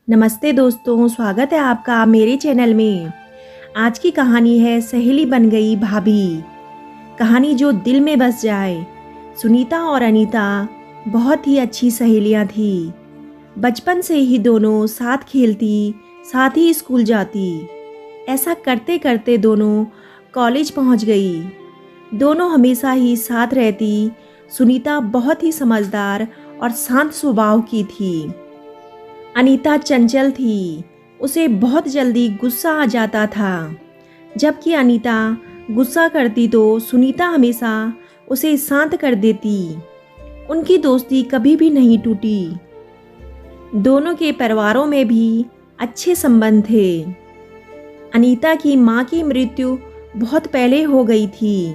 नमस्ते दोस्तों, स्वागत है आपका मेरे चैनल में। आज की कहानी है सहेली बन गई भाभी। कहानी जो दिल में बस जाए। सुनीता और अनीता बहुत ही अच्छी सहेलियां थी। बचपन से ही दोनों साथ खेलती, साथ ही स्कूल जाती। ऐसा करते करते दोनों कॉलेज पहुंच गई। दोनों हमेशा ही साथ रहती। सुनीता बहुत ही समझदार और शांत स्वभाव की थी। अनीता चंचल थी। उसे बहुत जल्दी गुस्सा आ जाता था। जबकि अनीता गुस्सा करती तो सुनीता हमेशा उसे शांत कर देती। उनकी दोस्ती कभी भी नहीं टूटी। दोनों के परिवारों में भी अच्छे संबंध थे। अनीता की माँ की मृत्यु बहुत पहले हो गई थी,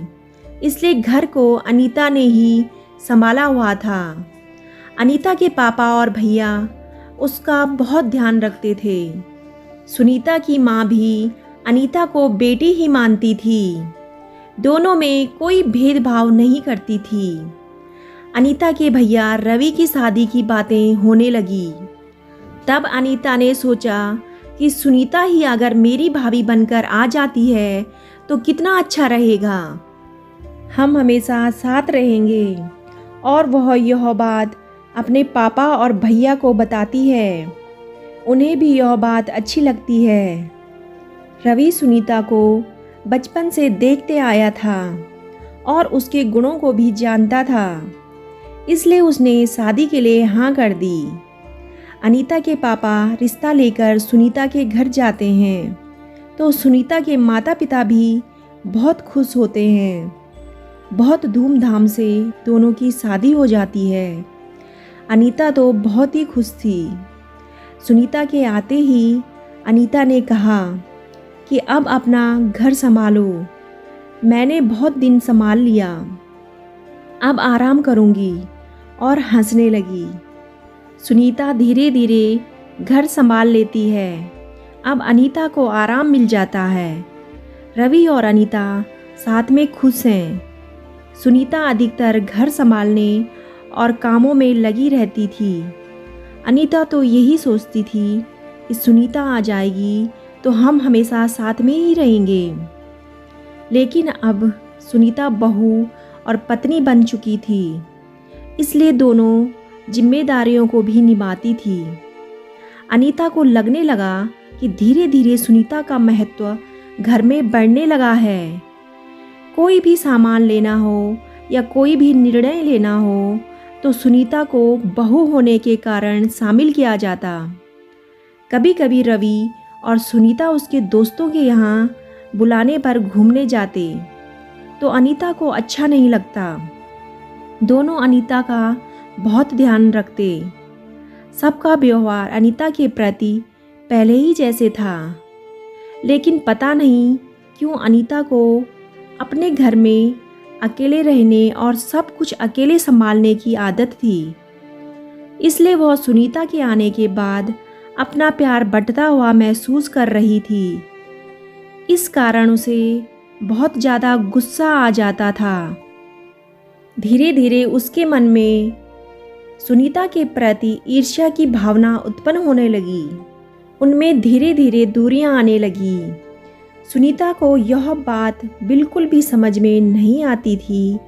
इसलिए घर को अनीता ने ही संभाला हुआ था। अनीता के पापा और भैया उसका बहुत ध्यान रखते थे। सुनीता की माँ भी अनीता को बेटी ही मानती थी। दोनों में कोई भेदभाव नहीं करती थी। अनीता के भैया रवि की शादी की बातें होने लगी। तब अनीता ने सोचा कि सुनीता ही अगर मेरी भाभी बनकर आ जाती है तो कितना अच्छा रहेगा। हम हमेशा साथ रहेंगे। और वह यह बात अपने पापा और भैया को बताती है। उन्हें भी यह बात अच्छी लगती है। रवि सुनीता को बचपन से देखते आया था और उसके गुणों को भी जानता था, इसलिए उसने शादी के लिए हाँ कर दी। अनीता के पापा रिश्ता लेकर सुनीता के घर जाते हैं तो सुनीता के माता पिता भी बहुत खुश होते हैं। बहुत धूमधाम से दोनों की शादी हो जाती है। अनीता तो बहुत ही खुश थी। सुनीता के आते ही अनीता ने कहा कि अब अपना घर संभालो। मैंने बहुत दिन संभाल लिया, अब आराम करूंगी। और हंसने लगी। सुनीता धीरे धीरे घर संभाल लेती है। अब अनीता को आराम मिल जाता है। रवि और अनीता साथ में खुश हैं। सुनीता अधिकतर घर संभालने और कामों में लगी रहती थी। अनीता तो यही सोचती थी कि सुनीता आ जाएगी तो हम हमेशा साथ में ही रहेंगे। लेकिन अब सुनीता बहू और पत्नी बन चुकी थी, इसलिए दोनों जिम्मेदारियों को भी निभाती थी। अनीता को लगने लगा कि धीरे धीरे सुनीता का महत्व घर में बढ़ने लगा है। कोई भी सामान लेना हो या कोई भी निर्णय लेना हो तो सुनीता को बहू होने के कारण शामिल किया जाता। कभी कभी रवि और सुनीता उसके दोस्तों के यहाँ बुलाने पर घूमने जाते तो अनीता को अच्छा नहीं लगता। दोनों अनीता का बहुत ध्यान रखते। सबका व्यवहार अनीता के प्रति पहले ही जैसे था। लेकिन पता नहीं क्यों अनीता को अपने घर में अकेले रहने और सब कुछ अकेले संभालने की आदत थी। इसलिए वह सुनीता के आने के बाद अपना प्यार बंटता हुआ महसूस कर रही थी। इस कारण उसे बहुत ज़्यादा गुस्सा आ जाता था। धीरे धीरे उसके मन में सुनीता के प्रति ईर्ष्या की भावना उत्पन्न होने लगी। उनमें धीरे धीरे दूरियां आने लगी। सुनीता को यह बात बिल्कुल भी समझ में नहीं आती थी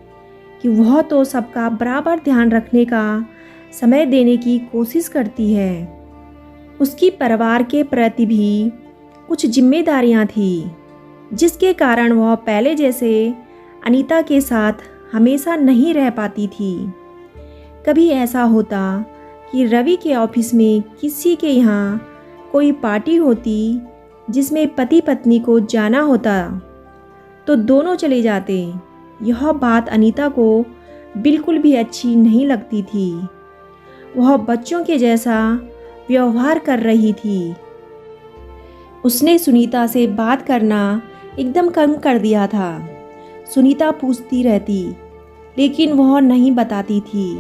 कि वह तो सबका बराबर ध्यान रखने का समय देने की कोशिश करती है। उसकी परिवार के प्रति भी कुछ जिम्मेदारियां थी, जिसके कारण वह पहले जैसे अनीता के साथ हमेशा नहीं रह पाती थी। कभी ऐसा होता कि रवि के ऑफिस में किसी के यहाँ कोई पार्टी होती जिसमें पति पत्नी को जाना होता तो दोनों चले जाते। यह बात अनीता को बिल्कुल भी अच्छी नहीं लगती थी। वह बच्चों के जैसा व्यवहार कर रही थी। उसने सुनीता से बात करना एकदम कम कर दिया था। सुनीता पूछती रहती, लेकिन वह नहीं बताती थी।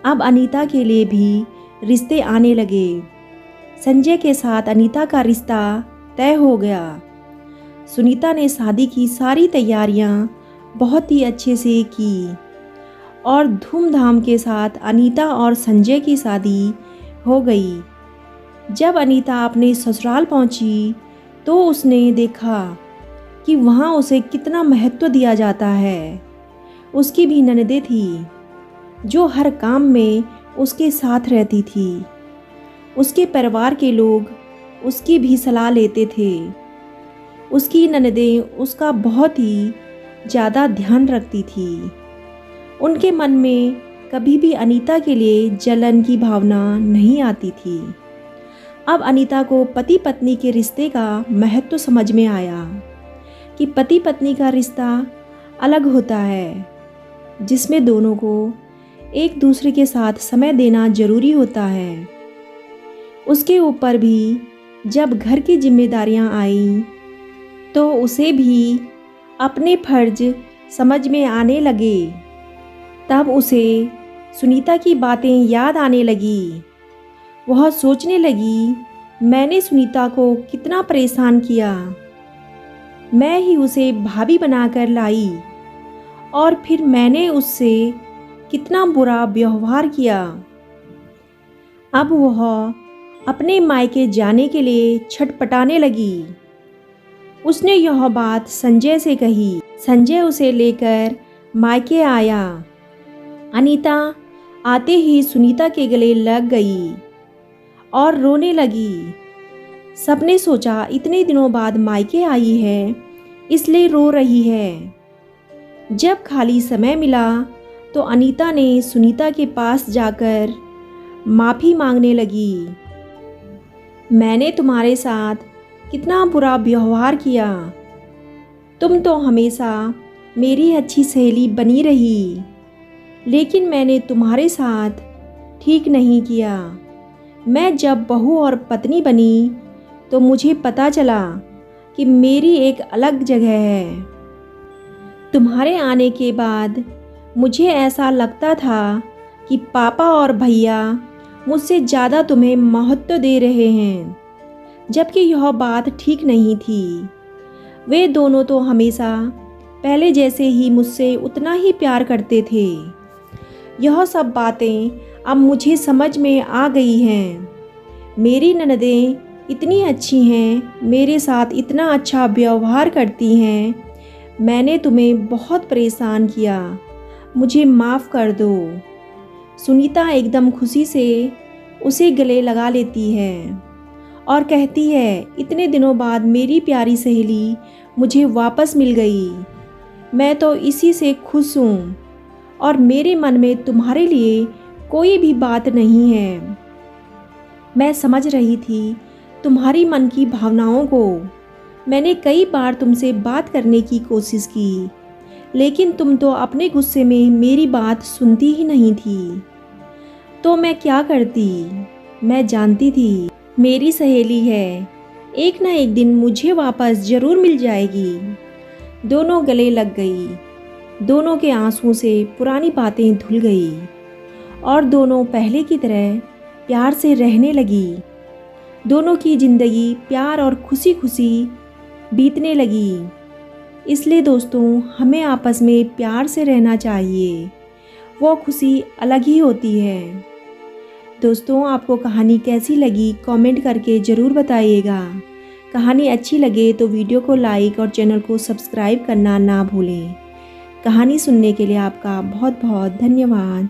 अब अनीता के लिए भी रिश्ते आने लगे। संजय के साथ अनीता का रिश्ता तय हो गया। सुनीता ने शादी की सारी तैयारियां बहुत ही अच्छे से की और धूमधाम के साथ अनीता और संजय की शादी हो गई। जब अनीता अपने ससुराल पहुंची तो उसने देखा कि वहाँ उसे कितना महत्व दिया जाता है। उसकी भी ननदें थी जो हर काम में उसके साथ रहती थी। उसके परिवार के लोग उसकी भी सलाह लेते थे। उसकी ननदें उसका बहुत ही ज़्यादा ध्यान रखती थी। उनके मन में कभी भी अनीता के लिए जलन की भावना नहीं आती थी। अब अनीता को पति पत्नी के रिश्ते का महत्व समझ में आया कि पति पत्नी का रिश्ता अलग होता है, जिसमें दोनों को एक दूसरे के साथ समय देना जरूरी होता है। उसके ऊपर भी जब घर की जिम्मेदारियां आईं तो उसे भी अपने फर्ज समझ में आने लगे। तब उसे सुनीता की बातें याद आने लगी। वह सोचने लगी, मैंने सुनीता को कितना परेशान किया। मैं ही उसे भाभी बनाकर लाई और फिर मैंने उससे कितना बुरा व्यवहार किया। अब वह अपने मायके जाने के लिए छटपटाने लगी। उसने यह बात संजय से कही। संजय उसे लेकर मायके आया। अनीता आते ही सुनीता के गले लग गई और रोने लगी। सबने सोचा इतने दिनों बाद मायके आई है इसलिए रो रही है। जब खाली समय मिला तो अनीता ने सुनीता के पास जाकर माफ़ी मांगने लगी। मैंने तुम्हारे साथ कितना बुरा व्यवहार किया। तुम तो हमेशा मेरी अच्छी सहेली बनी रही, लेकिन मैंने तुम्हारे साथ ठीक नहीं किया। मैं जब बहू और पत्नी बनी तो मुझे पता चला कि मेरी एक अलग जगह है। तुम्हारे आने के बाद मुझे ऐसा लगता था कि पापा और भैया मुझसे ज़्यादा तुम्हें महत्व दे रहे हैं, जबकि यह बात ठीक नहीं थी। वे दोनों तो हमेशा पहले जैसे ही मुझसे उतना ही प्यार करते थे। यह सब बातें अब मुझे समझ में आ गई हैं। मेरी ननदें इतनी अच्छी हैं, मेरे साथ इतना अच्छा व्यवहार करती हैं। मैंने तुम्हें बहुत परेशान किया, मुझे माफ़ कर दो। सुनीता एकदम खुशी से उसे गले लगा लेती है और कहती है, इतने दिनों बाद मेरी प्यारी सहेली मुझे वापस मिल गई। मैं तो इसी से खुश हूँ और मेरे मन में तुम्हारे लिए कोई भी बात नहीं है। मैं समझ रही थी तुम्हारी मन की भावनाओं को। मैंने कई बार तुमसे बात करने की कोशिश की, लेकिन तुम तो अपने गुस्से में मेरी बात सुनती ही नहीं थी। तो मैं क्या करती? मैं जानती थी मेरी सहेली है, एक ना एक दिन मुझे वापस ज़रूर मिल जाएगी। दोनों गले लग गई। दोनों के आंसुओं से पुरानी बातें धुल गई और दोनों पहले की तरह प्यार से रहने लगी। दोनों की ज़िंदगी प्यार और खुशी खुशी बीतने लगी। इसलिए दोस्तों, हमें आपस में प्यार से रहना चाहिए, वो खुशी अलग ही होती है। दोस्तों, आपको कहानी कैसी लगी कमेंट करके ज़रूर बताइएगा। कहानी अच्छी लगे तो वीडियो को लाइक और चैनल को सब्सक्राइब करना ना भूलें। कहानी सुनने के लिए आपका बहुत बहुत धन्यवाद।